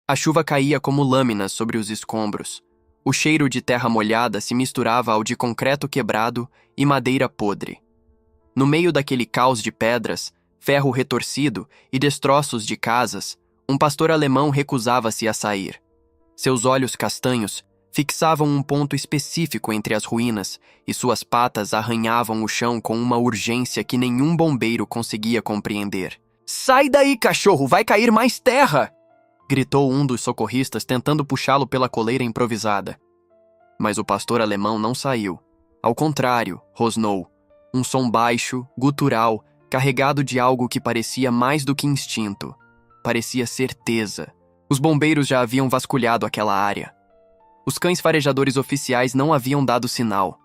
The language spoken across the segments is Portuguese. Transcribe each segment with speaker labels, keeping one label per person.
Speaker 1: A chuva caía como lâminas sobre os escombros. O cheiro de terra molhada se misturava ao de concreto quebrado e madeira podre. No meio daquele caos de pedras, ferro retorcido e destroços de casas, um pastor alemão recusava-se a sair. Seus olhos castanhos fixavam um ponto específico entre as ruínas e suas patas arranhavam o chão com uma urgência que nenhum bombeiro conseguia compreender. "Sai daí, cachorro! Vai cair mais terra!" gritou um dos socorristas tentando puxá-lo pela coleira improvisada. Mas o pastor alemão não saiu. Ao contrário, rosnou. Um som baixo, gutural, carregado de algo que parecia mais do que instinto. Parecia certeza. Os bombeiros já haviam vasculhado aquela área. Os cães farejadores oficiais não haviam dado sinal.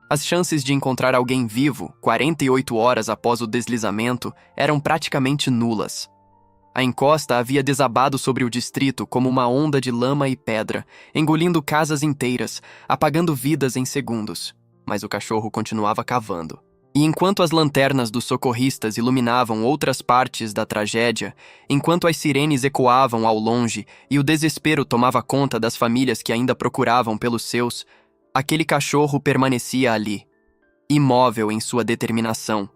Speaker 1: As chances de encontrar alguém vivo, 48 horas após o deslizamento, eram praticamente nulas. A encosta havia desabado sobre o distrito como uma onda de lama e pedra, engolindo casas inteiras, apagando vidas em segundos. Mas o cachorro continuava cavando. E enquanto as lanternas dos socorristas iluminavam outras partes da tragédia, enquanto as sirenes ecoavam ao longe e o desespero tomava conta das famílias que ainda procuravam pelos seus, aquele cachorro permanecia ali, imóvel em sua determinação,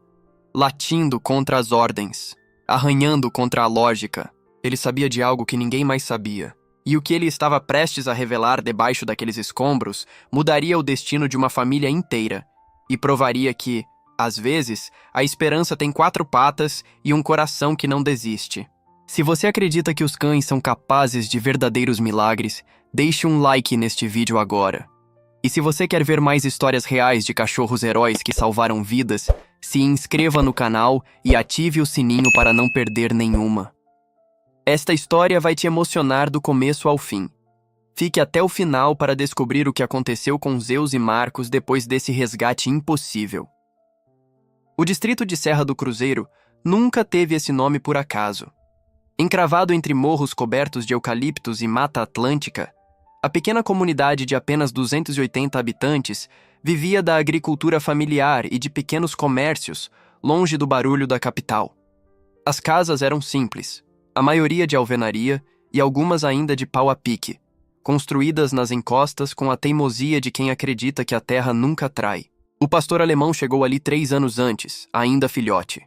Speaker 1: latindo contra as ordens, arranhando contra a lógica. Ele sabia de algo que ninguém mais sabia. E o que ele estava prestes a revelar debaixo daqueles escombros mudaria o destino de uma família inteira e provaria que, às vezes, a esperança tem 4 patas e um coração que não desiste. Se você acredita que os cães são capazes de verdadeiros milagres, deixe um like neste vídeo agora. E se você quer ver mais histórias reais de cachorros heróis que salvaram vidas, se inscreva no canal e ative o sininho para não perder nenhuma. Esta história vai te emocionar do começo ao fim. Fique até o final para descobrir o que aconteceu com Zeus e Marcos depois desse resgate impossível. O distrito de Serra do Cruzeiro nunca teve esse nome por acaso. Encravado entre morros cobertos de eucaliptos e mata atlântica, a pequena comunidade de apenas 280 habitantes vivia da agricultura familiar e de pequenos comércios, longe do barulho da capital. As casas eram simples, a maioria de alvenaria e algumas ainda de pau a pique, construídas nas encostas com a teimosia de quem acredita que a terra nunca trai. O pastor alemão chegou ali 3 anos antes, ainda filhote.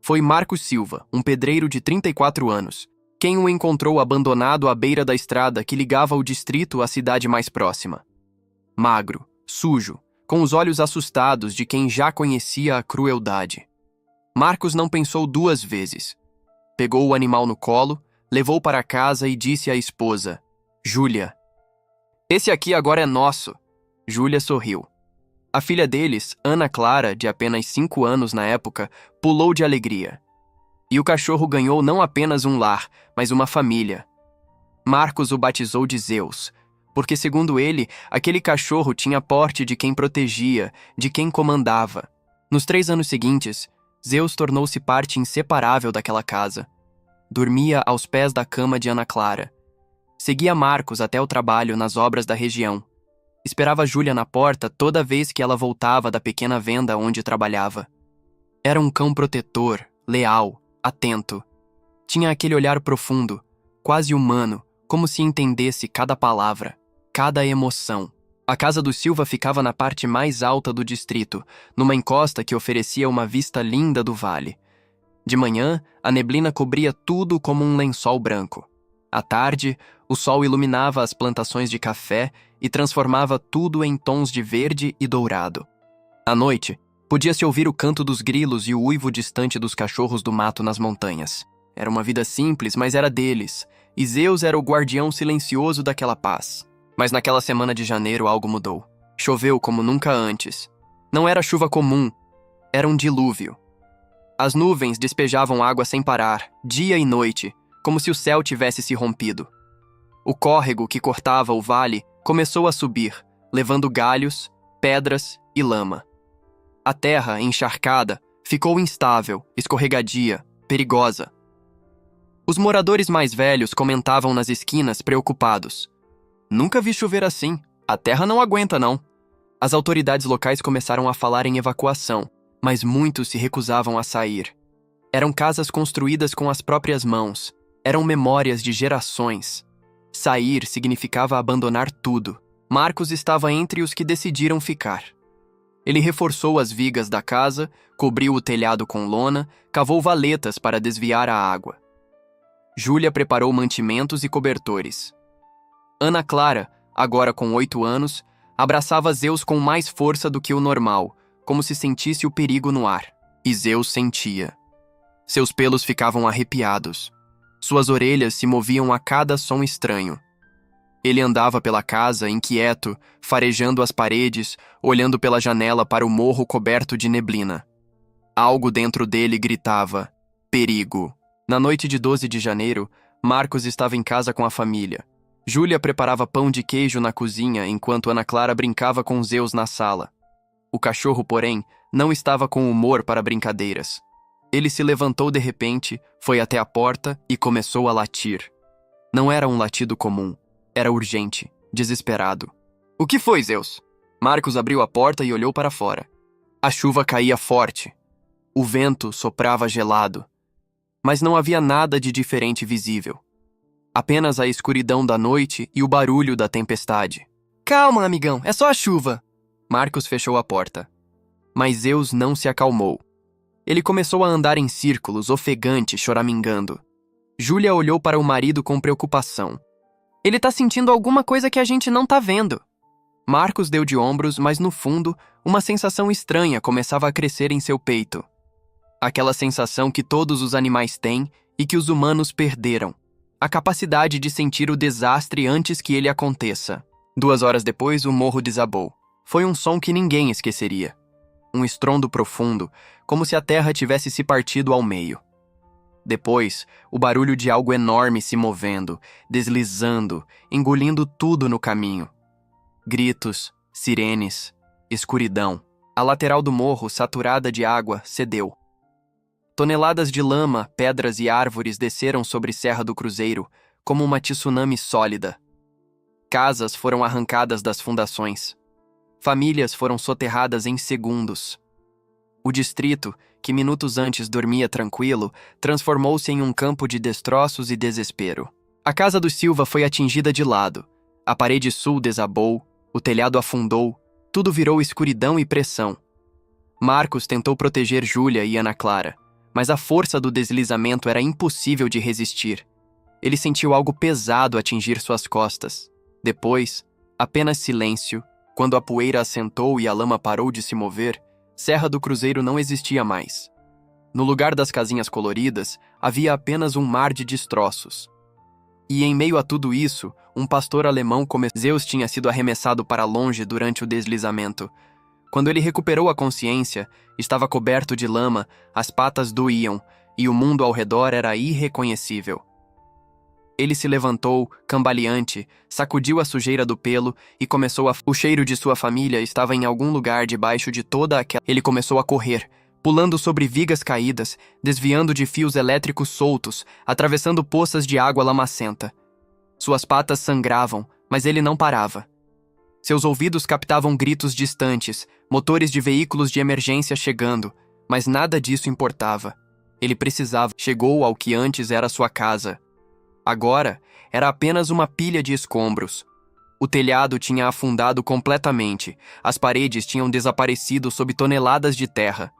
Speaker 1: Foi Marcos Silva, um pedreiro de 34 anos, quem o encontrou abandonado à beira da estrada que ligava o distrito à cidade mais próxima. Magro, sujo, com os olhos assustados de quem já conhecia a crueldade. Marcos não pensou 2 vezes. Pegou o animal no colo, levou para casa e disse à esposa, Júlia. "Esse aqui agora é nosso." Júlia sorriu. A filha deles, Ana Clara, de apenas 5 anos na época, pulou de alegria. E o cachorro ganhou não apenas um lar, mas uma família. Marcos o batizou de Zeus, porque, segundo ele, aquele cachorro tinha porte de quem protegia, de quem comandava. Nos 3 anos seguintes, Zeus tornou-se parte inseparável daquela casa. Dormia aos pés da cama de Ana Clara. Seguia Marcos até o trabalho nas obras da região. Esperava Júlia na porta toda vez que ela voltava da pequena venda onde trabalhava. Era um cão protetor, leal, atento. Tinha aquele olhar profundo, quase humano, como se entendesse cada palavra, cada emoção. A casa do Silva ficava na parte mais alta do distrito, numa encosta que oferecia uma vista linda do vale. De manhã, a neblina cobria tudo como um lençol branco. À tarde, o sol iluminava as plantações de café e transformava tudo em tons de verde e dourado. À noite, podia-se ouvir o canto dos grilos e o uivo distante dos cachorros do mato nas montanhas. Era uma vida simples, mas era deles, e Zeus era o guardião silencioso daquela paz. Mas naquela semana de janeiro algo mudou. Choveu como nunca antes. Não era chuva comum, era um dilúvio. As nuvens despejavam água sem parar, dia e noite, como se o céu tivesse se rompido. O córrego que cortava o vale começou a subir, levando galhos, pedras e lama. A terra, encharcada, ficou instável, escorregadia, perigosa. Os moradores mais velhos comentavam nas esquinas preocupados. "Nunca vi chover assim. A terra não aguenta, não." As autoridades locais começaram a falar em evacuação, mas muitos se recusavam a sair. Eram casas construídas com as próprias mãos. Eram memórias de gerações. Sair significava abandonar tudo. Marcos estava entre os que decidiram ficar. Ele reforçou as vigas da casa, cobriu o telhado com lona, cavou valetas para desviar a água. Júlia preparou mantimentos e cobertores. Ana Clara, agora com 8 anos, abraçava Zeus com mais força do que o normal, como se sentisse o perigo no ar. E Zeus sentia. Seus pelos ficavam arrepiados. Suas orelhas se moviam a cada som estranho. Ele andava pela casa, inquieto, farejando as paredes, olhando pela janela para o morro coberto de neblina. Algo dentro dele gritava: perigo. Na noite de 12 de janeiro, Marcos estava em casa com a família. Júlia preparava pão de queijo na cozinha enquanto Ana Clara brincava com Zeus na sala. O cachorro, porém, não estava com humor para brincadeiras. Ele se levantou de repente, foi até a porta e começou a latir. Não era um latido comum. Era urgente, desesperado. O que foi, Zeus? Marcos abriu a porta e olhou para fora. A chuva caía forte. O vento soprava gelado. Mas não havia nada de diferente visível. Apenas a escuridão da noite e o barulho da tempestade. Calma, amigão, é só a chuva. Marcos fechou a porta. Mas Zeus não se acalmou. Ele começou a andar em círculos, ofegante, choramingando. Júlia olhou para o marido com preocupação. Ele tá sentindo alguma coisa que a gente não tá vendo. Marcos deu de ombros, mas no fundo, uma sensação estranha começava a crescer em seu peito. Aquela sensação que todos os animais têm e que os humanos perderam. A capacidade de sentir o desastre antes que ele aconteça. 2 horas depois, o morro desabou. Foi um som que ninguém esqueceria. Um estrondo profundo, como se a terra tivesse se partido ao meio. Depois, o barulho de algo enorme se movendo, deslizando, engolindo tudo no caminho. Gritos, sirenes, escuridão. A lateral do morro, saturada de água, cedeu. Toneladas de lama, pedras e árvores desceram sobre Serra do Cruzeiro, como uma tsunami sólida. Casas foram arrancadas das fundações. Famílias foram soterradas em segundos. O distrito, que minutos antes dormia tranquilo, transformou-se em um campo de destroços e desespero. A casa dos Silva foi atingida de lado. A parede sul desabou, o telhado afundou, tudo virou escuridão e pressão. Marcos tentou proteger Júlia e Ana Clara, mas a força do deslizamento era impossível de resistir. Ele sentiu algo pesado atingir suas costas. Depois, apenas silêncio. Quando a poeira assentou e a lama parou de se mover, Serra do Cruzeiro não existia mais. No lugar das casinhas coloridas, havia apenas um mar de destroços. E em meio a tudo isso, um pastor alemão como Zeus tinha sido arremessado para longe durante o deslizamento. Quando ele recuperou a consciência, estava coberto de lama, as patas doíam, e o mundo ao redor era irreconhecível. Ele se levantou, cambaleante, sacudiu a sujeira do pelo e começou a... O cheiro de sua família estava em algum lugar debaixo de toda aquela... Ele começou a correr, pulando sobre vigas caídas, desviando de fios elétricos soltos, atravessando poças de água lamacenta. Suas patas sangravam, mas ele não parava. Seus ouvidos captavam gritos distantes, motores de veículos de emergência chegando, mas nada disso importava. Ele precisava... Chegou ao que antes era sua casa. Agora, era apenas uma pilha de escombros. O telhado tinha afundado completamente, as paredes tinham desaparecido sob toneladas de terra.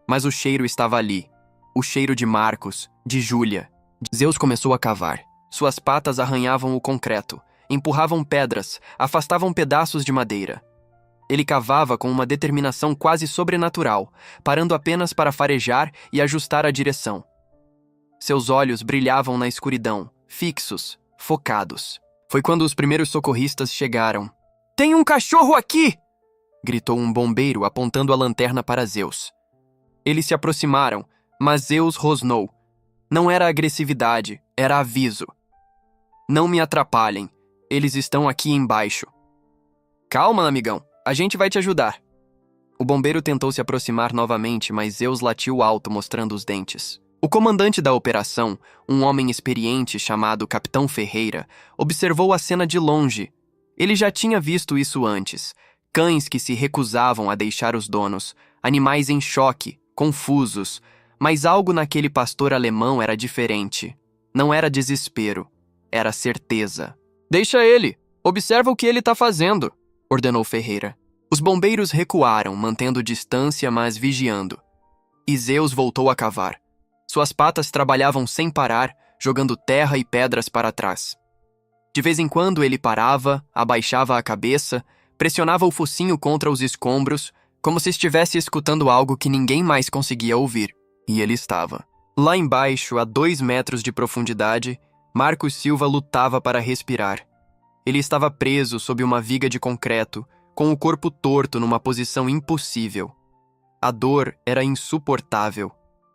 Speaker 1: Mas o cheiro estava ali. O cheiro de Marcos, de Júlia. Zeus começou a cavar. Suas patas arranhavam o concreto, empurravam pedras, afastavam pedaços de madeira. Ele cavava com uma determinação quase sobrenatural, parando apenas para farejar e ajustar a direção. Seus olhos brilhavam na escuridão, fixos, focados. Foi quando os primeiros socorristas chegaram. "Tem um cachorro aqui!" gritou um bombeiro apontando a lanterna para Zeus. Eles se aproximaram, mas Zeus rosnou. Não era agressividade, era aviso. "Não me atrapalhem, eles estão aqui embaixo." "Calma, amigão, a gente vai te ajudar." O bombeiro tentou se aproximar novamente, mas Zeus latiu alto, mostrando os dentes. O comandante da operação, um homem experiente chamado Capitão Ferreira, observou a cena de longe. Ele já tinha visto isso antes. Cães que se recusavam a deixar os donos, animais em choque, confusos, mas algo naquele pastor alemão era diferente. Não era desespero, era certeza. Deixa ele! Observa o que ele está fazendo, ordenou Ferreira. Os bombeiros recuaram, mantendo distância, mas vigiando. E Zeus voltou a cavar. Suas patas trabalhavam sem parar, jogando terra e pedras para trás. De vez em quando ele parava, abaixava a cabeça, pressionava o focinho contra os escombros, como se estivesse escutando algo que ninguém mais conseguia ouvir. E ele estava. Lá embaixo, a 2 metros de profundidade, Marcos Silva lutava para respirar. Ele estava preso sob uma viga de concreto, com o corpo torto numa posição impossível. A dor era insuportável.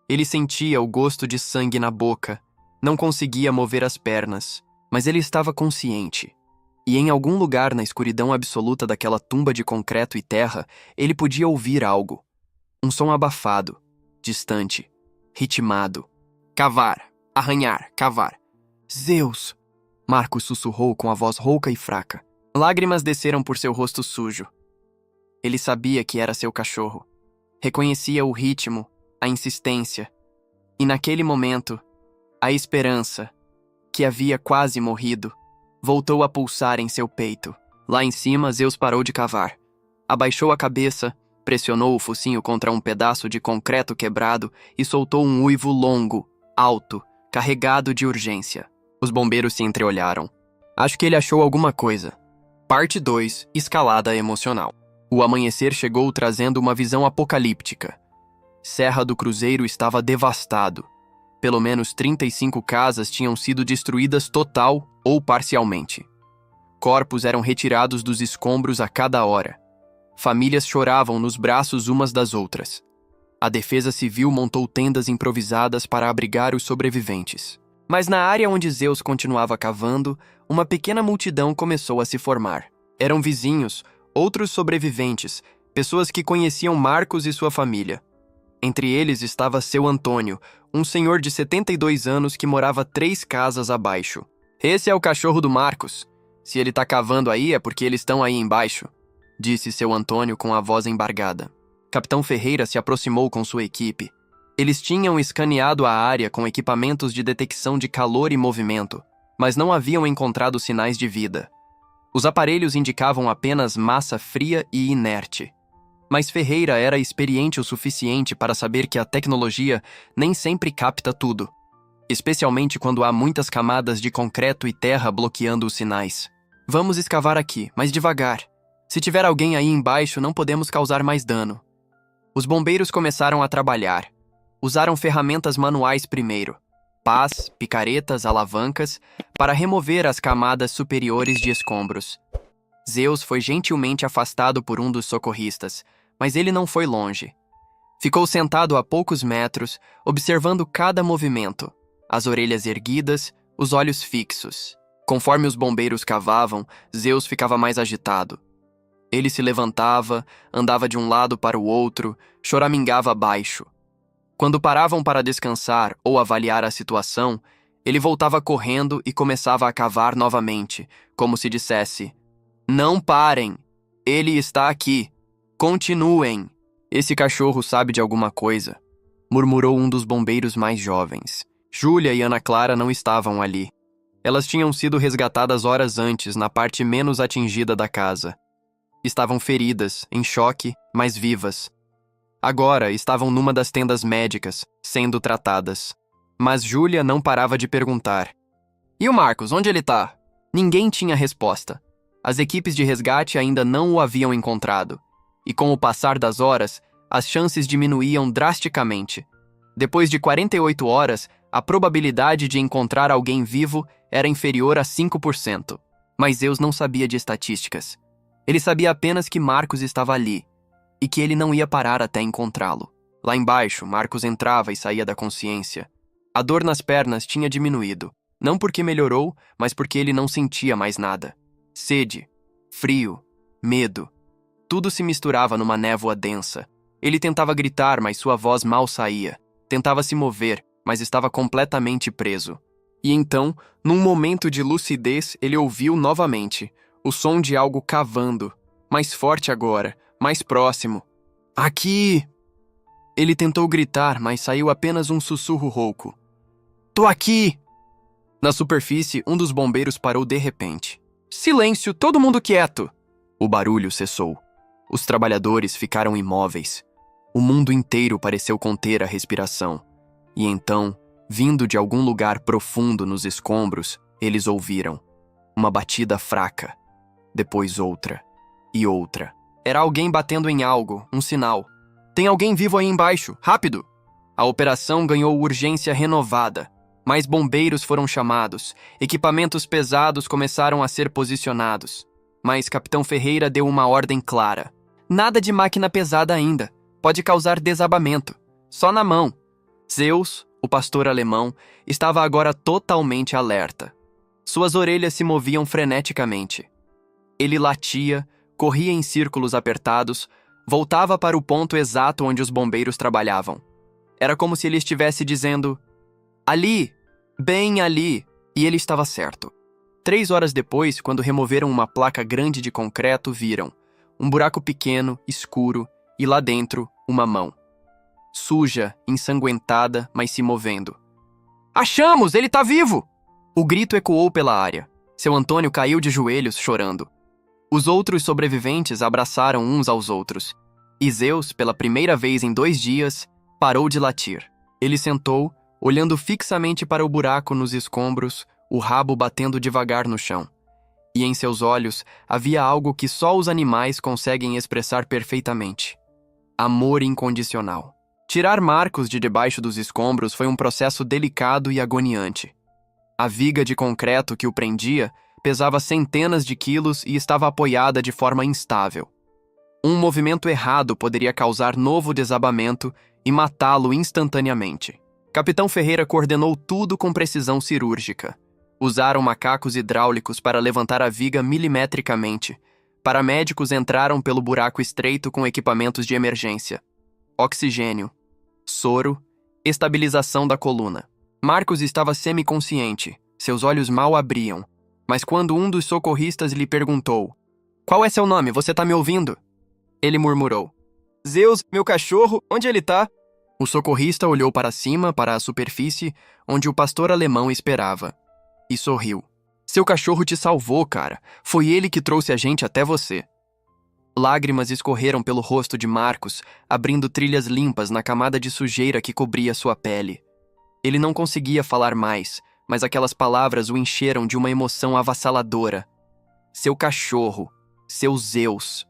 Speaker 1: Ele sentia o gosto de sangue na boca. Não conseguia mover as pernas, mas ele estava consciente. E em algum lugar na escuridão absoluta daquela tumba de concreto e terra, ele podia ouvir algo. Um som abafado, distante, ritmado. Cavar, arranhar, cavar. Zeus! Marcos sussurrou com a voz rouca e fraca. Lágrimas desceram por seu rosto sujo. Ele sabia que era seu cachorro. Reconhecia o ritmo, a insistência. E naquele momento, a esperança, que havia quase morrido, voltou a pulsar em seu peito. Lá em cima, Zeus parou de cavar. Abaixou a cabeça, pressionou o focinho contra um pedaço de concreto quebrado e soltou um uivo longo, alto, carregado de urgência. Os bombeiros se entreolharam. Acho que ele achou alguma coisa. Parte 2. Escalada emocional. O amanhecer chegou trazendo uma visão apocalíptica. Serra do Cruzeiro estava devastado. Pelo menos 35 casas tinham sido destruídas total ou parcialmente. Corpos eram retirados dos escombros a cada hora. Famílias choravam nos braços umas das outras. A Defesa Civil montou tendas improvisadas para abrigar os sobreviventes. Mas na área onde Zeus continuava cavando, uma pequena multidão começou a se formar. Eram vizinhos, outros sobreviventes, pessoas que conheciam Marcos e sua família. Entre eles estava seu Antônio, um senhor de 72 anos que morava 3 casas abaixo. Esse é o cachorro do Marcos. Se ele tá cavando aí é porque eles estão aí embaixo, disse seu Antônio com a voz embargada. Capitão Ferreira se aproximou com sua equipe. Eles tinham escaneado a área com equipamentos de detecção de calor e movimento, mas não haviam encontrado sinais de vida. Os aparelhos indicavam apenas massa fria e inerte. Mas Ferreira era experiente o suficiente para saber que a tecnologia nem sempre capta tudo, especialmente quando há muitas camadas de concreto e terra bloqueando os sinais. Vamos escavar aqui, mas devagar. Se tiver alguém aí embaixo, não podemos causar mais dano. Os bombeiros começaram a trabalhar. Usaram ferramentas manuais primeiro, pás, picaretas, alavancas, para remover as camadas superiores de escombros. Zeus foi gentilmente afastado por um dos socorristas, mas ele não foi longe. Ficou sentado a poucos metros, observando cada movimento, as orelhas erguidas, os olhos fixos. Conforme os bombeiros cavavam, Zeus ficava mais agitado. Ele se levantava, andava de um lado para o outro, choramingava baixo. Quando paravam para descansar ou avaliar a situação, ele voltava correndo e começava a cavar novamente, como se dissesse: "Não parem! Ele está aqui! Continuem! Esse cachorro sabe de alguma coisa", murmurou um dos bombeiros mais jovens. Júlia e Ana Clara não estavam ali. Elas tinham sido resgatadas horas antes, na parte menos atingida da casa. Estavam feridas, em choque, mas vivas. Agora estavam numa das tendas médicas, sendo tratadas. Mas Júlia não parava de perguntar: "E o Marcos, onde ele tá?" Ninguém tinha resposta. As equipes de resgate ainda não o haviam encontrado. E com o passar das horas, as chances diminuíam drasticamente. Depois de 48 horas, a probabilidade de encontrar alguém vivo era inferior a 5%. Mas Zeus não sabia de estatísticas. Ele sabia apenas que Marcos estava ali, e que ele não ia parar até encontrá-lo. Lá embaixo, Marcos entrava e saía da consciência. A dor nas pernas tinha diminuído, não porque melhorou, mas porque ele não sentia mais nada. Sede, frio, medo, tudo se misturava numa névoa densa. Ele tentava gritar, mas sua voz mal saía. Tentava se mover, mas estava completamente preso. E então, num momento de lucidez, ele ouviu novamente o som de algo cavando, mais forte agora, mais próximo. "Aqui!" Ele tentou gritar, mas saiu apenas um sussurro rouco. "Tô aqui!" Na superfície, um dos bombeiros parou de repente. Silêncio, todo mundo quieto! O barulho cessou. Os trabalhadores ficaram imóveis. O mundo inteiro pareceu conter a respiração. E então, vindo de algum lugar profundo nos escombros, eles ouviram uma batida fraca, depois outra e outra. Era alguém batendo em algo, um sinal. Tem alguém vivo aí embaixo, rápido! A operação ganhou urgência renovada. Mais bombeiros foram chamados, equipamentos pesados começaram a ser posicionados. Mas Capitão Ferreira deu uma ordem clara. Nada de máquina pesada ainda. Pode causar desabamento. Só na mão. Zeus, o pastor alemão, estava agora totalmente alerta. Suas orelhas se moviam freneticamente. Ele latia, corria em círculos apertados, voltava para o ponto exato onde os bombeiros trabalhavam. Era como se ele estivesse dizendo: ali, bem ali, e ele estava certo. 3 horas depois, quando removeram uma placa grande de concreto, viram um buraco pequeno, escuro, e lá dentro, uma mão. Suja, ensanguentada, mas se movendo. Achamos! Ele está vivo! O grito ecoou pela área. Seu Antônio caiu de joelhos, chorando. Os outros sobreviventes abraçaram uns aos outros. E Zeus, pela primeira vez em 2 dias, parou de latir. Ele sentou, olhando fixamente para o buraco nos escombros, o rabo batendo devagar no chão. E em seus olhos havia algo que só os animais conseguem expressar perfeitamente: amor incondicional. Tirar Marcos de debaixo dos escombros foi um processo delicado e agoniante. A viga de concreto que o prendia pesava centenas de quilos e estava apoiada de forma instável. Um movimento errado poderia causar novo desabamento e matá-lo instantaneamente. Capitão Ferreira coordenou tudo com precisão cirúrgica. Usaram macacos hidráulicos para levantar a viga milimetricamente. Paramédicos entraram pelo buraco estreito com equipamentos de emergência. Oxigênio, soro, estabilização da coluna. Marcos estava semiconsciente, seus olhos mal abriam. Mas quando um dos socorristas lhe perguntou: "Qual é seu nome? Você tá me ouvindo?" Ele murmurou: "Zeus, meu cachorro, onde ele tá?" O socorrista olhou para cima, para a superfície, onde o pastor alemão esperava, e sorriu. "Seu cachorro te salvou, cara. Foi ele que trouxe a gente até você." Lágrimas escorreram pelo rosto de Marcos, abrindo trilhas limpas na camada de sujeira que cobria sua pele. Ele não conseguia falar mais, mas aquelas palavras o encheram de uma emoção avassaladora. Seu cachorro, seu Zeus,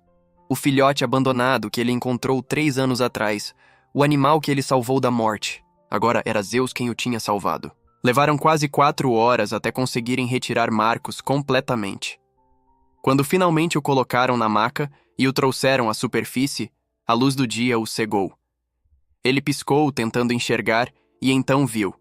Speaker 1: o filhote abandonado que ele encontrou 3 anos atrás, o animal que ele salvou da morte. Agora era Zeus quem o tinha salvado. Levaram quase 4 horas até conseguirem retirar Marcos completamente. Quando finalmente o colocaram na maca e o trouxeram à superfície, a luz do dia o cegou. Ele piscou, tentando enxergar, e então viu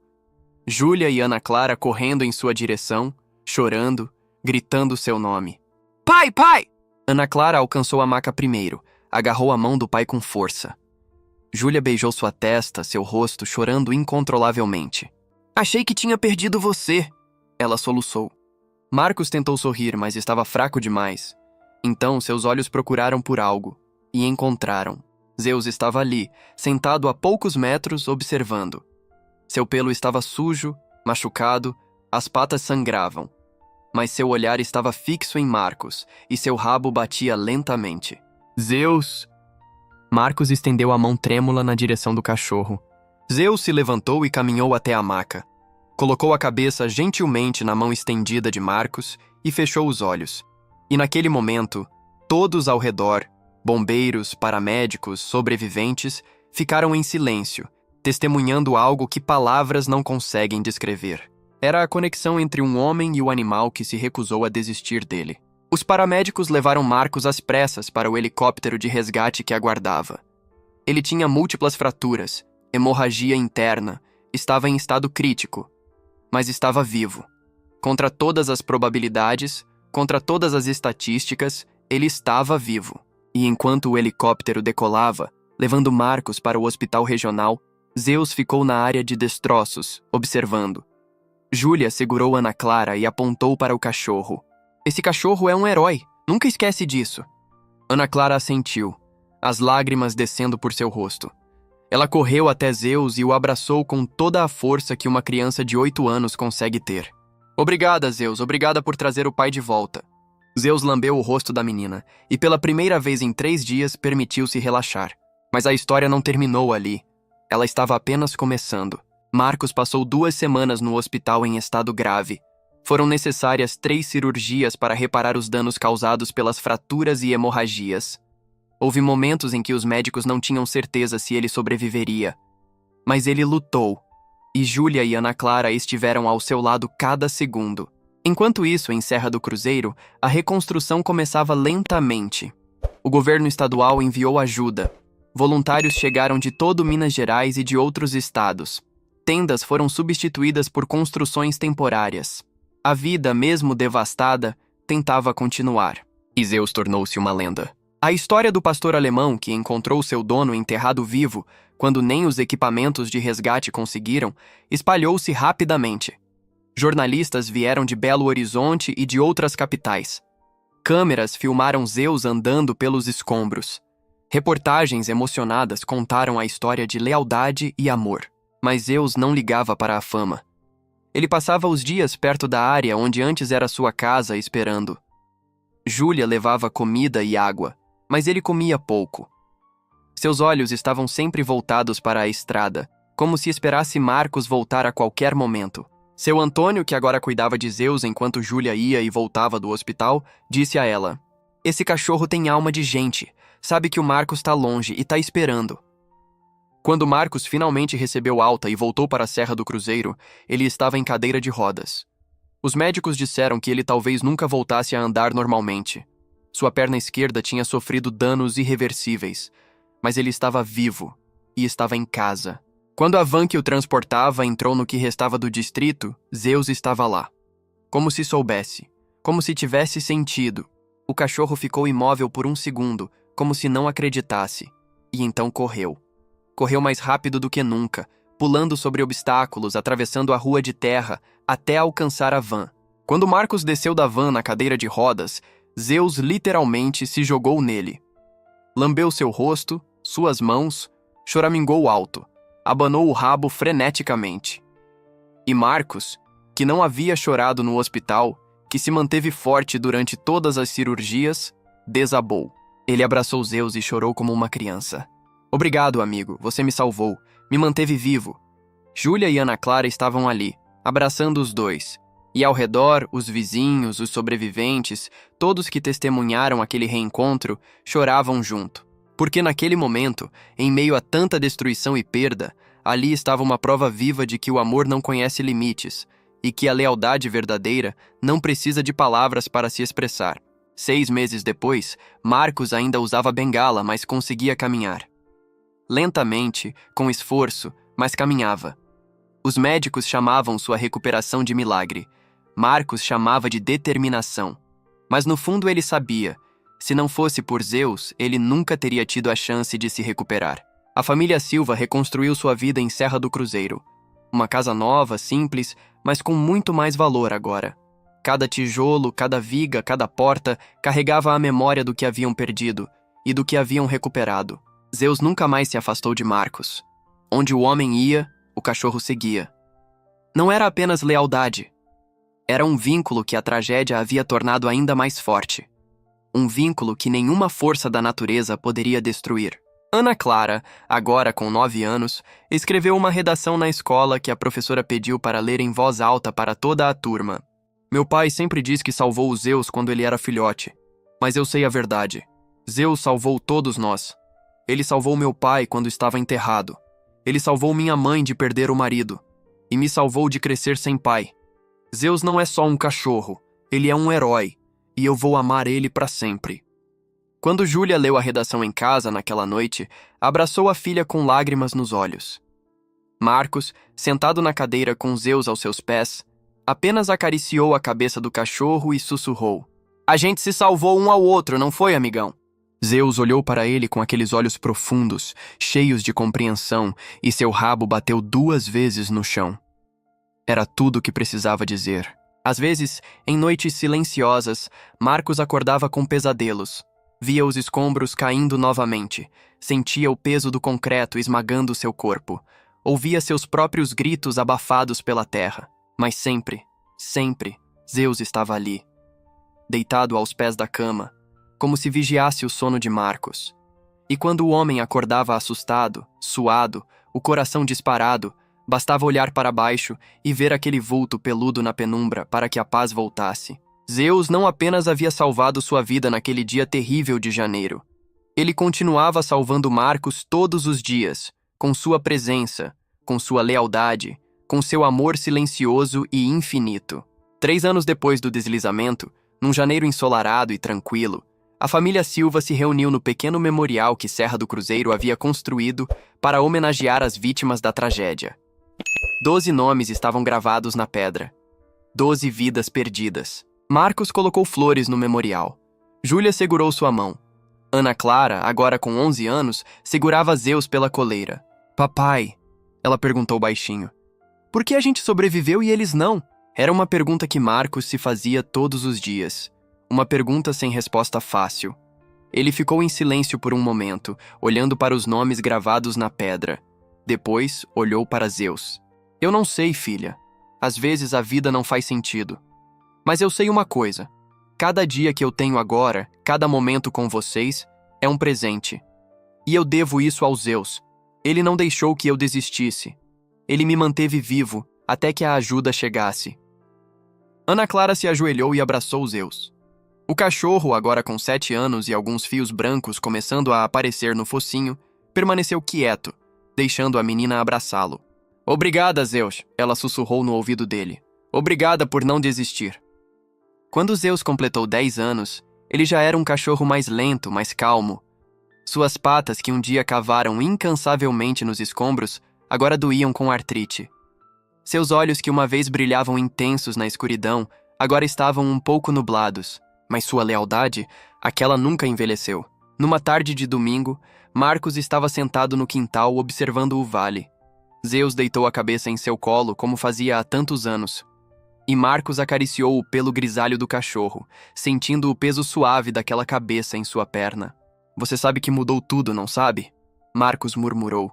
Speaker 1: Júlia e Ana Clara correndo em sua direção, chorando, gritando seu nome. "Pai, pai!" Ana Clara alcançou a maca primeiro, agarrou a mão do pai com força. Júlia beijou sua testa, seu rosto, chorando incontrolavelmente. "Achei que tinha perdido você," ela soluçou. Marcos tentou sorrir, mas estava fraco demais. Então seus olhos procuraram por algo, e encontraram. Zeus estava ali, sentado a poucos metros, observando. Seu pelo estava sujo, machucado, as patas sangravam. Mas seu olhar estava fixo em Marcos, e seu rabo batia lentamente. "Zeus!" Marcos estendeu a mão trêmula na direção do cachorro. Zeus se levantou e caminhou até a maca. Colocou a cabeça gentilmente na mão estendida de Marcos e fechou os olhos. E naquele momento, todos ao redor, bombeiros, paramédicos, sobreviventes, ficaram em silêncio, testemunhando algo que palavras não conseguem descrever. Era a conexão entre um homem e o animal que se recusou a desistir dele. Os paramédicos levaram Marcos às pressas para o helicóptero de resgate que aguardava. Ele tinha múltiplas fraturas, hemorragia interna, estava em estado crítico, mas estava vivo. Contra todas as probabilidades, contra todas as estatísticas, ele estava vivo. E enquanto o helicóptero decolava, levando Marcos para o hospital regional, Zeus ficou na área de destroços, observando. Júlia segurou Ana Clara e apontou para o cachorro. "Esse cachorro é um herói, nunca esquece disso." Ana Clara assentiu, as lágrimas descendo por seu rosto. Ela correu até Zeus e o abraçou com toda a força que uma criança de 8 anos consegue ter. Obrigada, Zeus, obrigada por trazer o pai de volta. Zeus lambeu o rosto da menina e, pela primeira vez em 3 dias, permitiu-se relaxar. Mas a história não terminou ali. Ela estava apenas começando. Marcos passou 2 semanas no hospital em estado grave. Foram necessárias 3 cirurgias para reparar os danos causados pelas fraturas e hemorragias. Houve momentos em que os médicos não tinham certeza se ele sobreviveria. Mas ele lutou, e Júlia e Ana Clara estiveram ao seu lado cada segundo. Enquanto isso, em Serra do Cruzeiro, a reconstrução começava lentamente. O governo estadual enviou ajuda. Voluntários chegaram de todo Minas Gerais e de outros estados. Tendas foram substituídas por construções temporárias. A vida, mesmo devastada, tentava continuar. E Zeus tornou-se uma lenda. A história do pastor alemão que encontrou seu dono enterrado vivo, quando nem os equipamentos de resgate conseguiram, espalhou-se rapidamente. Jornalistas vieram de Belo Horizonte e de outras capitais. Câmeras filmaram Zeus andando pelos escombros. Reportagens emocionadas contaram a história de lealdade e amor. Mas Zeus não ligava para a fama. Ele passava os dias perto da área onde antes era sua casa esperando. Júlia levava comida e água, mas ele comia pouco. Seus olhos estavam sempre voltados para a estrada, como se esperasse Marcos voltar a qualquer momento. Seu Antônio, que agora cuidava de Zeus enquanto Júlia ia e voltava do hospital, disse a ela: "Esse cachorro tem alma de gente, sabe que o Marcos está longe e está esperando." Quando Marcos finalmente recebeu alta e voltou para a Serra do Cruzeiro, ele estava em cadeira de rodas. Os médicos disseram que ele talvez nunca voltasse a andar normalmente. Sua perna esquerda tinha sofrido danos irreversíveis, mas ele estava vivo e estava em casa. Quando a van que o transportava entrou no que restava do distrito, Zeus estava lá. Como se soubesse, como se tivesse sentido. O cachorro ficou imóvel por 1 segundo, como se não acreditasse, e então correu. Correu mais rápido do que nunca, pulando sobre obstáculos, atravessando a rua de terra, até alcançar a van. Quando Marcos desceu da van na cadeira de rodas, Zeus literalmente se jogou nele. Lambeu seu rosto, suas mãos, choramingou alto, abanou o rabo freneticamente. E Marcos, que não havia chorado no hospital, que se manteve forte durante todas as cirurgias, desabou. Ele abraçou Zeus e chorou como uma criança. "Obrigado, amigo, você me salvou, me manteve vivo." Júlia e Ana Clara estavam ali, abraçando os dois. E ao redor, os vizinhos, os sobreviventes, todos que testemunharam aquele reencontro, choravam junto. Porque naquele momento, em meio a tanta destruição e perda, ali estava uma prova viva de que o amor não conhece limites e que a lealdade verdadeira não precisa de palavras para se expressar. 6 meses depois, Marcos ainda usava bengala, mas conseguia caminhar. Lentamente, com esforço, mas caminhava. Os médicos chamavam sua recuperação de milagre. Marcos chamava de determinação. Mas no fundo ele sabia, se não fosse por Zeus, ele nunca teria tido a chance de se recuperar. A família Silva reconstruiu sua vida em Serra do Cruzeiro. Uma casa nova, simples, mas com muito mais valor agora. Cada tijolo, cada viga, cada porta carregava a memória do que haviam perdido e do que haviam recuperado. Zeus nunca mais se afastou de Marcos. Onde o homem ia, o cachorro seguia. Não era apenas lealdade. Era um vínculo que a tragédia havia tornado ainda mais forte. Um vínculo que nenhuma força da natureza poderia destruir. Ana Clara, agora com 9 anos, escreveu uma redação na escola que a professora pediu para ler em voz alta para toda a turma. "Meu pai sempre diz que salvou o Zeus quando ele era filhote. Mas eu sei a verdade. Zeus salvou todos nós. Ele salvou meu pai quando estava enterrado. Ele salvou minha mãe de perder o marido. E me salvou de crescer sem pai. Zeus não é só um cachorro. Ele é um herói. E eu vou amar ele para sempre." Quando Júlia leu a redação em casa naquela noite, abraçou a filha com lágrimas nos olhos. Marcos, sentado na cadeira com Zeus aos seus pés, apenas acariciou a cabeça do cachorro e sussurrou: "A gente se salvou um ao outro, não foi, amigão?" Zeus olhou para ele com aqueles olhos profundos, cheios de compreensão, e seu rabo bateu 2 vezes no chão. Era tudo o que precisava dizer. Às vezes, em noites silenciosas, Marcos acordava com pesadelos. Via os escombros caindo novamente, sentia o peso do concreto esmagando seu corpo, ouvia seus próprios gritos abafados pela terra. Mas sempre, Sempre, Zeus estava ali, deitado aos pés da cama, como se vigiasse o sono de Marcos. E quando o homem acordava assustado, suado, o coração disparado, bastava olhar para baixo e ver aquele vulto peludo na penumbra para que a paz voltasse. Zeus não apenas havia salvado sua vida naquele dia terrível de janeiro. Ele continuava salvando Marcos todos os dias, com sua presença, com sua lealdade, com seu amor silencioso e infinito. 3 anos depois do deslizamento, num janeiro ensolarado e tranquilo, a família Silva se reuniu no pequeno memorial que Serra do Cruzeiro havia construído para homenagear as vítimas da tragédia. 12 nomes estavam gravados na pedra. 12 vidas perdidas. Marcos colocou flores no memorial. Júlia segurou sua mão. Ana Clara, agora com 11 anos, segurava Zeus pela coleira. Papai, ela perguntou baixinho, por que a gente sobreviveu e eles não? Era uma pergunta que Marcos se fazia todos os dias. Uma pergunta sem resposta fácil. Ele ficou em silêncio por um momento, olhando para os nomes gravados na pedra. Depois, olhou para Zeus. Eu não sei, filha. Às vezes a vida não faz sentido. Mas eu sei uma coisa. Cada dia que eu tenho agora, cada momento com vocês, é um presente. E eu devo isso ao Zeus. Ele não deixou que eu desistisse. Ele me manteve vivo até que a ajuda chegasse. Ana Clara se ajoelhou e abraçou Zeus. O cachorro, agora com 7 anos e alguns fios brancos começando a aparecer no focinho, permaneceu quieto, deixando a menina abraçá-lo. Obrigada, Zeus, ela sussurrou no ouvido dele. Obrigada por não desistir. Quando Zeus completou 10 anos, ele já era um cachorro mais lento, mais calmo. Suas patas, que um dia cavaram incansavelmente nos escombros, agora doíam com artrite. Seus olhos, que uma vez brilhavam intensos na escuridão, agora estavam um pouco nublados. Mas sua lealdade, aquela nunca envelheceu. Numa tarde de domingo, Marcos estava sentado no quintal observando o vale. Zeus deitou a cabeça em seu colo como fazia há tantos anos. E Marcos acariciou o pelo grisalho do cachorro, sentindo o peso suave daquela cabeça em sua perna. Você sabe que mudou tudo, não sabe? Marcos murmurou.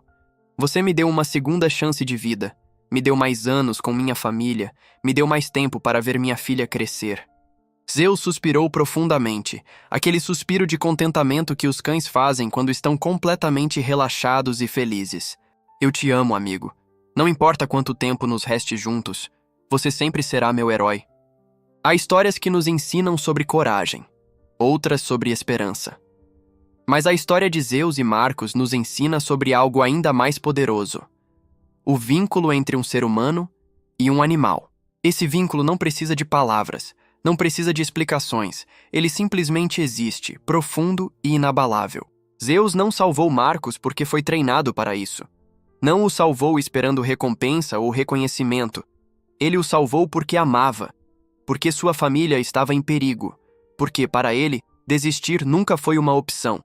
Speaker 1: Você me deu uma segunda chance de vida. Me deu mais anos com minha família. Me deu mais tempo para ver minha filha crescer. Zeus suspirou profundamente, aquele suspiro de contentamento que os cães fazem quando estão completamente relaxados e felizes. Eu te amo, amigo. Não importa quanto tempo nos reste juntos, você sempre será meu herói. Há histórias que nos ensinam sobre coragem, outras sobre esperança. Mas a história de Zeus e Marcos nos ensina sobre algo ainda mais poderoso: o vínculo entre um ser humano e um animal. Esse vínculo não precisa de palavras, não precisa de explicações, ele simplesmente existe, profundo e inabalável. Zeus não salvou Marcos porque foi treinado para isso. Não o salvou esperando recompensa ou reconhecimento. Ele o salvou porque amava, porque sua família estava em perigo, porque, para ele, desistir nunca foi uma opção.